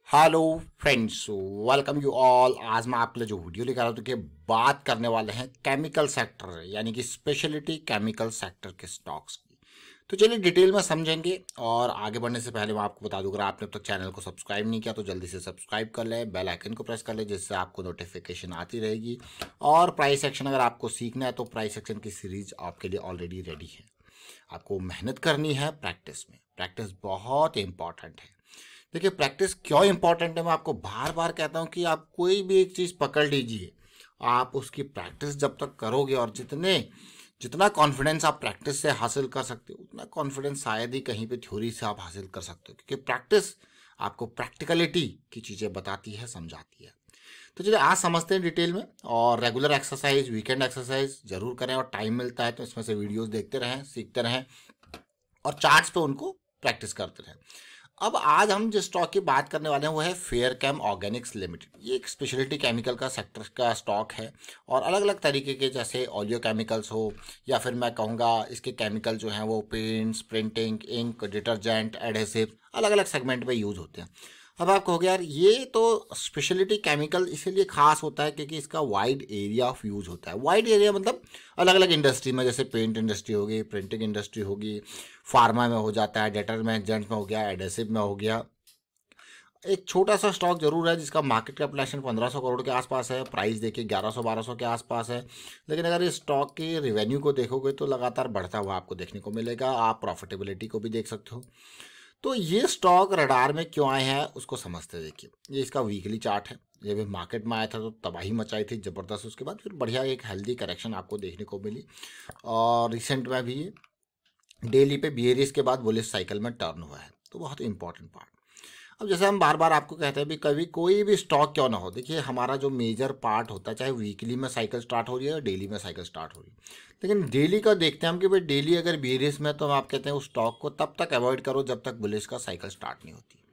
Hello friends, welcome you all. आज मैं आपके लिए जो वीडियो लेकर आया हूं तो बात करने वाले हैं केमिकल सेक्टर यानी कि स्पेशलिटी केमिकल सेक्टर के स्टॉक्स की। तो चलिए डिटेल में समझेंगे। और आगे बढ़ने से पहले मैं आपको बता दूं, अगर आपने अब तक चैनल को सब्सक्राइब नहीं किया तो जल्दी से सब्सक्राइब कर लें, बेल आइकन को प्रेस कर लें जिससे आपको नोटिफिकेशन आती रहेगी। और प्राइस एक्शन अगर आपको सीखना है तो प्राइस एक्शन की सीरीज आपके लिए ऑलरेडी रेडी है। आपको मेहनत करनी है प्रैक्टिस में। प्रैक्टिस बहुत इंपॉर्टेंट है। देखिए, प्रैक्टिस क्यों इंपॉर्टेंट है मैं आपको बार बार कहता हूं कि आप कोई भी एक चीज़ पकड़ लीजिए, आप उसकी प्रैक्टिस जब तक करोगे और जितना कॉन्फिडेंस आप प्रैक्टिस से हासिल कर सकते हो उतना कॉन्फिडेंस शायद ही कहीं पे थ्योरी से आप हासिल कर सकते हो, क्योंकि प्रैक्टिस आपको प्रैक्टिकलिटी की चीज़ें बताती है, समझाती है। तो चलिए आज समझते हैं डिटेल में। और रेगुलर एक्सरसाइज, वीकेंड एक्सरसाइज जरूर करें, और टाइम मिलता है तो इसमें से वीडियोस देखते रहें, सीखते रहें और चार्ट्स पे उनको प्रैक्टिस करते रहें। अब आज हम जिस स्टॉक की बात करने वाले हैं वो है फेयरकेम ऑर्गेनिक्स लिमिटेड। ये एक स्पेशलिटी केमिकल का सेक्टर का स्टॉक है। और अलग अलग तरीके के, जैसे ऑलियो केमिकल्स हो या फिर मैं कहूँगा इसके केमिकल जो हैं वो paints, printing, ink, detergent, adhesive, अलग अलग सेगमेंट में यूज़ होते हैं। अब आप कहोगे यार ये तो स्पेशलिटी केमिकल इसीलिए खास होता है क्योंकि इसका वाइड एरिया ऑफ यूज़ होता है। वाइड एरिया मतलब अलग अलग इंडस्ट्री में, जैसे पेंट इंडस्ट्री होगी, प्रिंटिंग इंडस्ट्री होगी, फार्मा में हो जाता है, डिटर्जेंट में हो गया, एडहेसिव में हो गया। एक छोटा सा स्टॉक जरूर है जिसका मार्केट कैपिटलाइजेशन 1500 करोड़ के आसपास है, प्राइस देखिए 1100-1200 के आसपास है। लेकिन अगर इस स्टॉक के रिवेन्यू को देखोगे तो लगातार बढ़ता हुआ आपको देखने को मिलेगा। आप प्रॉफिटेबिलिटी को भी देख सकते हो। तो ये स्टॉक रडार में क्यों आए हैं उसको समझते हैं। देखिए, ये इसका वीकली चार्ट है। ये भी मार्केट में आया था तो तबाही मचाई थी ज़बरदस्त, उसके बाद फिर बढ़िया एक हेल्दी करेक्शन आपको देखने को मिली। और रिसेंट में भी ये डेली पे बियरिस के बाद बुलिश साइकिल में टर्न हुआ है, तो बहुत इंपॉर्टेंट पार्ट। अब जैसे हम बार बार आपको कहते हैं भी कभी कोई भी स्टॉक क्यों ना हो, देखिए हमारा जो मेजर पार्ट होता है, चाहे वीकली में साइकिल स्टार्ट हो रही है या डेली में साइकिल स्टार्ट हो रही है, लेकिन डेली का देखते हैं हम कि भाई डेली अगर बेरिस में, तो हम आप कहते हैं उस स्टॉक को तब तक अवॉइड करो जब तक बुलिश का साइकिल स्टार्ट नहीं होती।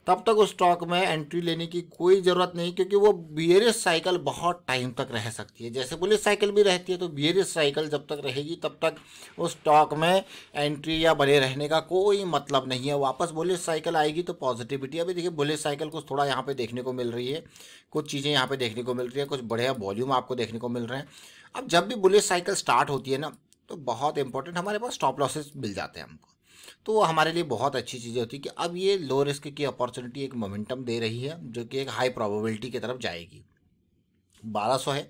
तब तक उस स्टॉक में एंट्री लेने की कोई ज़रूरत नहीं, क्योंकि वो बियरिश साइकिल बहुत टाइम तक रह सकती है। जैसे बुलिश साइकिल भी रहती है, तो बियरिश साइकिल जब तक रहेगी तब तक उस स्टॉक में एंट्री या बने रहने का कोई मतलब नहीं है। वापस बुलिश साइकिल आएगी तो पॉजिटिविटी। अभी देखिए बुलिश साइकिल कुछ थोड़ा यहाँ पे देखने को मिल रही है, कुछ चीज़ें यहाँ पे देखने को मिल रही है, कुछ बढ़िया वॉल्यूम आपको देखने को मिल रहे हैं। अब जब भी बुलिश साइकिल स्टार्ट होती है ना, तो बहुत इंपॉर्टेंट हमारे पास स्टॉप लॉसेस मिल जाते हैं हमको। तो वो हमारे लिए बहुत अच्छी चीज़ होती है कि अब ये लो रिस्क की अपॉर्चुनिटी एक मोमेंटम दे रही है जो कि एक हाई प्रोबेबिलिटी की तरफ जाएगी। 1200 है,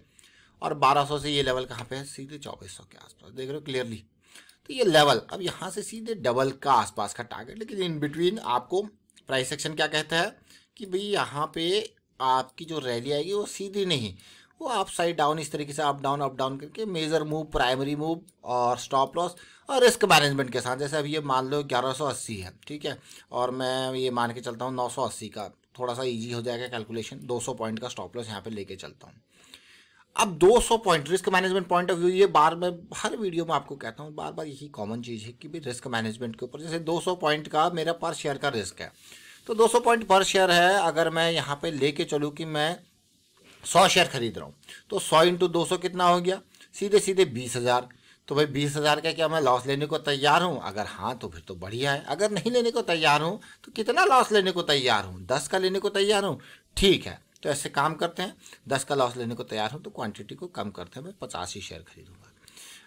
और 1200 से ये लेवल कहाँ पे है, सीधे 2400 के आसपास, देख रहे हो क्लियरली। तो ये लेवल अब यहाँ से सीधे डबल का आसपास का टारगेट। लेकिन इन बिटवीन आपको प्राइस सेक्शन क्या कहता है कि भाई यहाँ पे आपकी जो रैली आएगी वो सीधी नहीं, वो अप साइड डाउन, इस तरीके से अप डाउन करके मेजर मूव, प्राइमरी मूव और स्टॉप लॉस और रिस्क मैनेजमेंट के साथ। जैसे अब ये मान लो 1180 है, ठीक है, और मैं ये मान के चलता हूँ 980 का, थोड़ा सा इजी हो जाएगा कैलकुलेशन। 200 पॉइंट का स्टॉप लॉस यहाँ पे लेके चलता हूँ। अब 200 point risk management point of view, ये बार मैं हर वीडियो में आपको कहता हूँ, बार बार यही कॉमन चीज़ है कि भाई रिस्क मैनेजमेंट के ऊपर, जैसे 200 पॉइंट का मेरा पर शेयर का रिस्क है, तो 200 पॉइंट पर शेयर है। अगर मैं यहाँ पे लेके चलूँ कि मैं 100 शेयर खरीद रहा हूँ, तो 100 इंटू 200 कितना हो गया, सीधे सीधे 20,000। तो भाई 20,000 का क्या मैं लॉस लेने को तैयार हूँ? अगर हाँ तो फिर तो बढ़िया है। अगर नहीं लेने को तैयार हूँ तो कितना लॉस लेने को तैयार हूँ? 10 का लेने को तैयार हूँ, ठीक है। तो ऐसे काम करते हैं, 10 का लॉस लेने को तैयार हूँ तो क्वांटिटी को कम करते हैं, मैं 50 ही शेयर खरीदूंगा।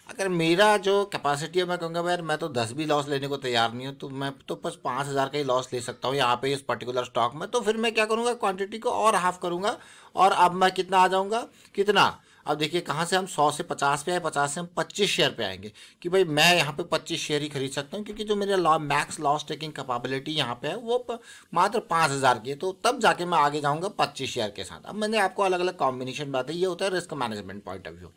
अगर मेरा जो कैपेसिटी है, मैं कहूँगा यार मैं तो 10 भी लॉस लेने को तैयार नहीं हूँ, तो मैं तो बस 5,000 का ही लॉस ले सकता हूँ यहाँ पे इस पर्टिकुलर स्टॉक में। तो फिर मैं क्या करूँगा, क्वांटिटी को और हाफ करूँगा, और अब मैं कितना आ जाऊँगा, कितना, अब देखिए कहाँ से हम 100 से 50 पे आए, 50 से हम 25 शेयर पे आएंगे कि भाई मैं यहाँ पे 25 शेयर ही खरीद सकता हूँ, क्योंकि जो मेरा मैक्स लॉस टेकिंग कैपेबिलिटी यहाँ पे है वो मात्र 5,000 की है। तो तब जाके मैं आगे जाऊँगा 25 शेयर के साथ। अब मैंने आपको अलग अलग कॉम्बिनेशन बताई, ये होता है risk management point of view.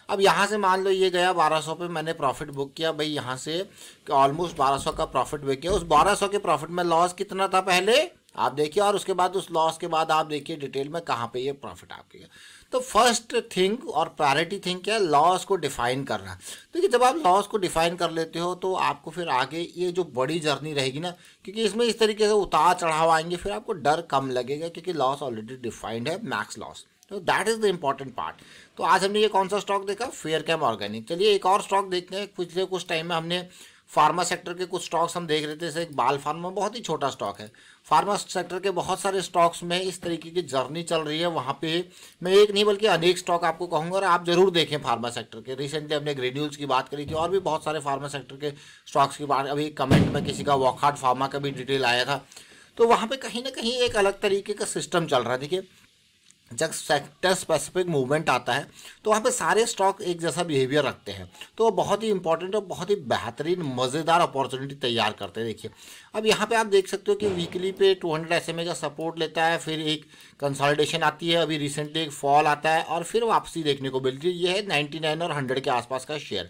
अब यहाँ से मान लो ये गया 1200 पे, मैंने प्रॉफिट बुक किया भाई, यहाँ से ऑलमोस्ट 1200 का प्रॉफिट बुक किया। उस 1200 के प्रॉफिट में लॉस कितना था पहले आप देखिए, और उसके बाद उस लॉस के बाद आप देखिए डिटेल में कहाँ पे ये प्रॉफिट आपके गया। तो फर्स्ट थिंग और प्रायोरिटी थिंग क्या है, लॉस को डिफाइन करना। देखिए जब आप लॉस को डिफाइन कर लेते हो तो आपको फिर आगे ये जो बड़ी जर्नी रहेगी ना, क्योंकि इसमें इस तरीके से उतार चढ़ाव आएंगे, फिर आपको डर कम लगेगा क्योंकि लॉस ऑलरेडी डिफाइंड है, मैक्स लॉस। तो that is the important part. तो आज हमने ये कौन सा स्टॉक देखा, फेयरकेम ऑर्गेनिक। चलिए एक और स्टॉक देखते हैं। पिछले कुछ टाइम में हमने फार्मा सेक्टर के कुछ स्टॉक्स हम देख रहे थे, जैसे एक बाल फार्मा बहुत ही छोटा स्टॉक है। फार्मा सेक्टर के बहुत सारे स्टॉक्स में इस तरीके की जर्नी चल रही है। वहाँ पे मैं एक नहीं बल्कि अनेक स्टॉक आपको कहूँगा और आप जरूर देखें फार्मा सेक्टर के। रिसेंटली हमने ग्रेन्यूल्स की बात करी थी और भी बहुत सारे फार्मा सेक्टर के स्टॉक्स की बात, अभी कमेंट में किसी का वॉकहार्ट फार्मा का भी डिटेल आया था। तो वहाँ पे कहीं ना कहीं एक अलग तरीके का सिस्टम चल रहा है। देखिए, जब सेक्टर स्पेसिफिक मूवमेंट आता है तो वहाँ पे सारे स्टॉक एक जैसा बिहेवियर रखते हैं, तो वो बहुत ही इंपॉर्टेंट और बहुत ही बेहतरीन मज़ेदार अपॉर्चुनिटी तैयार करते हैं। देखिए, अब यहाँ पे आप देख सकते हो कि वीकली पे 200 SMA का सपोर्ट लेता है, फिर एक कंसोलिडेशन आती है, अभी रिसेंटली एक फॉल आता है और फिर वापसी देखने को मिलती है। ये है 99 और 100 के आसपास का शेयर।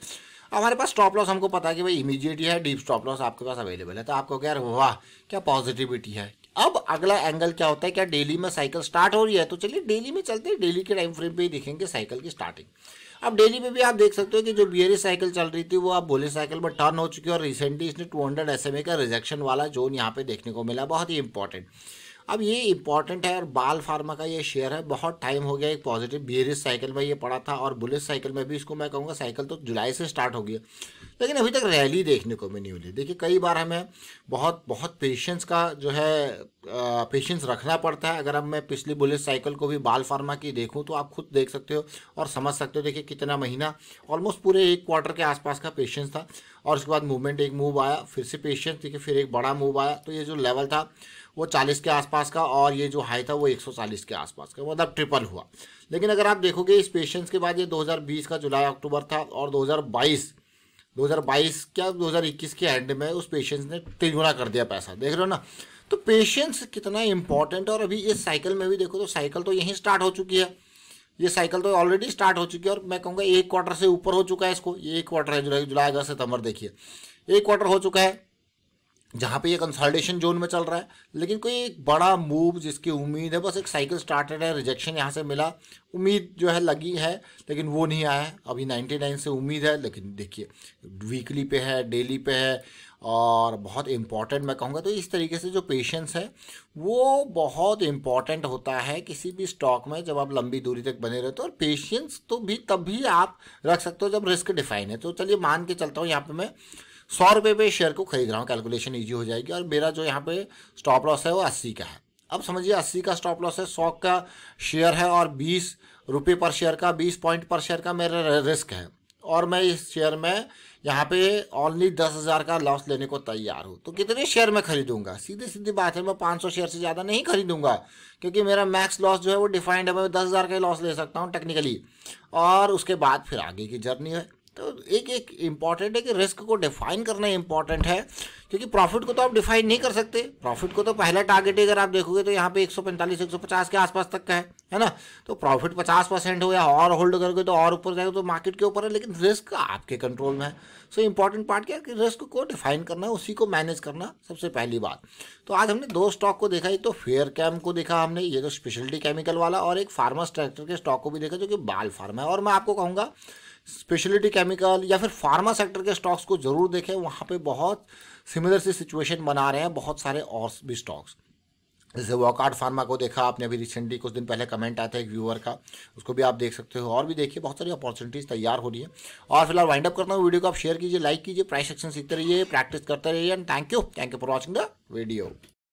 हमारे पास स्टॉप लॉस हमको पता है कि भाई इमीडिएट ही है, डीप स्टॉप लॉस आपके पास अवेलेबल है, तो आपको क्या वाह क्या पॉजिटिविटी है। अब अगला एंगल क्या होता है, क्या डेली में साइकिल स्टार्ट हो रही है, तो चलिए डेली में चलते हैं। डेली के टाइम फ्रेम पे ही दिखेंगे साइकिल की स्टार्टिंग। अब डेली में भी आप देख सकते हो कि जो बियरिश साइकिल चल रही थी वो अब बुलिश साइकिल में टर्न हो चुकी है और रिसेंटली इसने 200 SMA का रिजेक्शन वाला जोन यहाँ पे देखने को मिला, बहुत ही इंपॉर्टेंट। अब ये इंपॉर्टेंट है और बाल फार्मा का ये शेयर है, बहुत टाइम हो गया एक पॉजिटिव बियरिश साइकिल में ये पड़ा था और बुलिश साइकिल में भी इसको मैं कहूँगा साइकिल तो जुलाई से स्टार्ट हो गया, लेकिन अभी तक रैली देखने को भी नहीं मिली। देखिए, कई बार हमें बहुत बहुत पेशेंस का जो है पेशेंस रखना पड़ता है। अगर अब मैं पिछली बुलिश साइकिल को भी बाल फार्मा की देखूं तो आप खुद देख सकते हो और समझ सकते हो। देखिए, कितना महीना, ऑलमोस्ट पूरे 1 क्वार्टर के आसपास का पेशेंस था और उसके बाद मूवमेंट, एक मूव आया, फिर से पेशेंस, देखिए फिर एक बड़ा मूव आया। तो ये जो लेवल था वो 40 के आसपास का और ये जो हाई था वो 140 के आसपास का, मतलब ट्रिपल हुआ। लेकिन अगर आप देखोगे इस पेशेंस के बाद ये 2020 का जुलाई अक्टूबर था और 2022 क्या 2021 के एंड में उस पेशेंस ने 3 गुना कर दिया पैसा, देख रहे हो ना। तो पेशेंस कितना इंपॉर्टेंट है। और अभी इस साइकिल में भी देखो तो साइकिल तो यहीं स्टार्ट हो चुकी है, ये साइकिल तो ऑलरेडी स्टार्ट हो चुकी है और मैं कहूँगा 1 क्वार्टर से ऊपर हो चुका है इसको। ये 1 क्वार्टर है, जुलाई अगस्त सितंबर, देखिए 1 क्वार्टर हो चुका है जहाँ पे ये कंसोलिडेशन जोन में चल रहा है। लेकिन कोई एक बड़ा मूव जिसकी उम्मीद है, बस एक साइकिल स्टार्टेड है, रिजेक्शन यहाँ से मिला, उम्मीद जो है लगी है लेकिन वो नहीं आया है। अभी 99 से उम्मीद है, लेकिन देखिए वीकली पे है, डेली पे है और बहुत इंपॉर्टेंट मैं कहूँगा। तो इस तरीके से जो पेशेंस है वो बहुत इंपॉर्टेंट होता है किसी भी स्टॉक में जब आप लंबी दूरी तक बने रहते हो। और पेशेंस तो भी तभी आप रख सकते हो जब रिस्क डिफाइन है। तो चलिए मान के चलता हूँ यहाँ पे मैं 100 रुपये पे शेयर को खरीद रहा हूँ, कैलकुलेशन ईजी हो जाएगी और मेरा जो यहाँ पे स्टॉप लॉस है वो 80 का है। अब समझिए 80 का स्टॉप लॉस है, 100 का शेयर है और 20 रुपये पर शेयर का, 20 पॉइंट पर शेयर का मेरा रिस्क है और मैं इस शेयर में यहाँ पे ओनली 10,000 का लॉस लेने को तैयार हूँ। तो कितने शेयर मैं खरीदूंगा, सीधी सीधी बात है, मैं 500 शेयर से ज़्यादा नहीं खरीदूंगा क्योंकि मेरा मैक्स लॉस जो है वो डिफाइंड है, मैं 10,000 का लॉस ले सकता हूँ टेक्निकली और उसके बाद फिर आगे की जर्नी है। तो एक इम्पॉर्टेंट है कि रिस्क को डिफाइन करना इम्पॉर्टेंट है क्योंकि प्रॉफिट को तो आप डिफाइन नहीं कर सकते। प्रॉफिट को तो पहला टारगेट अगर आप देखोगे तो यहाँ पे 145-150 के आसपास तक का है ना। तो प्रॉफिट 50% हो या और होल्ड करोगे तो और ऊपर जाएगा, तो मार्केट के ऊपर है, लेकिन रिस्क आपके कंट्रोल में है। सो इंपॉर्टेंट पार्ट क्या है कि रिस्क को डिफाइन करना, उसी को मैनेज करना सबसे पहली बात। तो आज हमने 2 स्टॉक को देखा, एक तो फेयर कैम को देखा हमने, ये तो स्पेशलिटी केमिकल वाला, और एक फार्मा सेक्टर के स्टॉक को भी देखा जो कि बाल फार्मा है। और मैं आपको कहूँगा स्पेशलिटी केमिकल या फिर फार्मा सेक्टर के स्टॉक्स को जरूर देखें, वहाँ पे बहुत सिमिलर सी सिचुएशन बना रहे हैं बहुत सारे और भी स्टॉक्स। जैसे वॉकहार्ट फार्मा को देखा आपने अभी रिसेंटली, कुछ दिन पहले कमेंट आया था एक व्यूअर का, उसको भी आप देख सकते हो। और भी देखिए बहुत सारी अपॉर्चुनिटीज़ तैयार हो रही है। और फिलहाल वाइंड अप करता हूँ, वीडियो को आप शेयर कीजिए, लाइक कीजिए, प्राइस सेक्शन सीखते रहिए, प्रैक्टिस करते रहिए and thank you for watching the video.